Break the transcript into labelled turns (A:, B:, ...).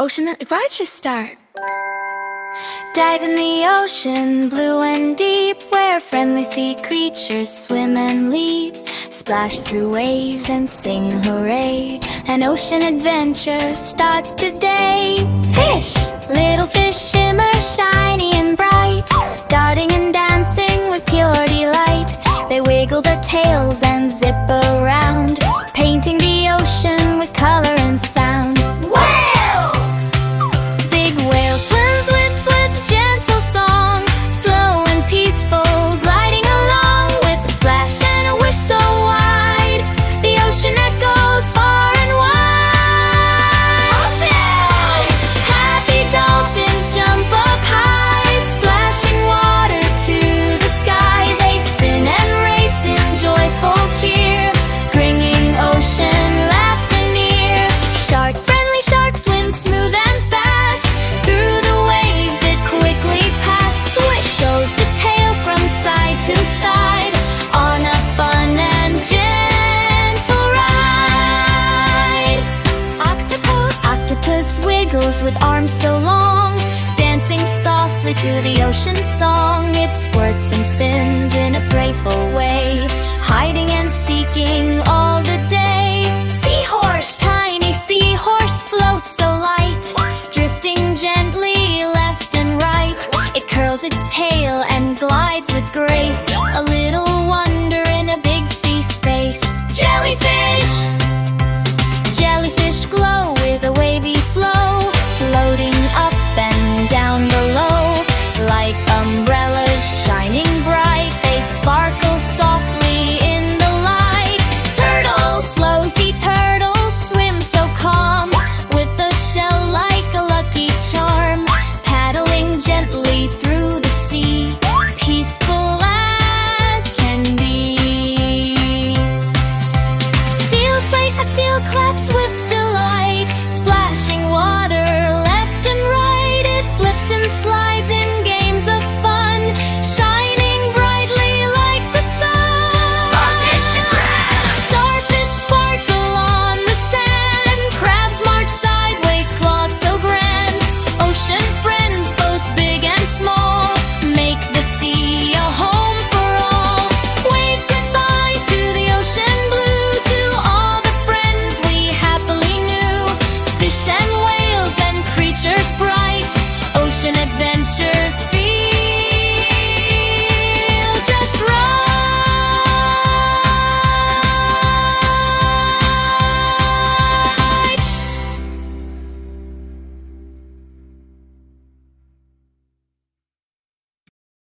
A: Ocean, if I just start. Dive in the ocean, blue and deep, where friendly sea creatures swim and leap. Splash through waves and sing hooray. An ocean adventure starts today. Fish! Little fish shimmer shiny and bright, darting and dancing with pure delight. They wiggle their tails and zip around, painting the ocean with color and sound. Whale! Big whale swims with a gentle song, slow and peaceful, gliding along with a splash and a wish so wide. The ocean echoes far and wide. Ocean! Happy dolphins jump up high, splashing water to the sky. They spin and race in joyful cheer, bringing ocean laughter near. Friendly sharks swim smooth and fast, through the waves it quickly passes. Swish goes the tail from side to side, on a fun and gentle ride. Octopus wiggles with arms so long, dancing softly to the ocean song. It squirts and spins in a playful way, hiding and seeking all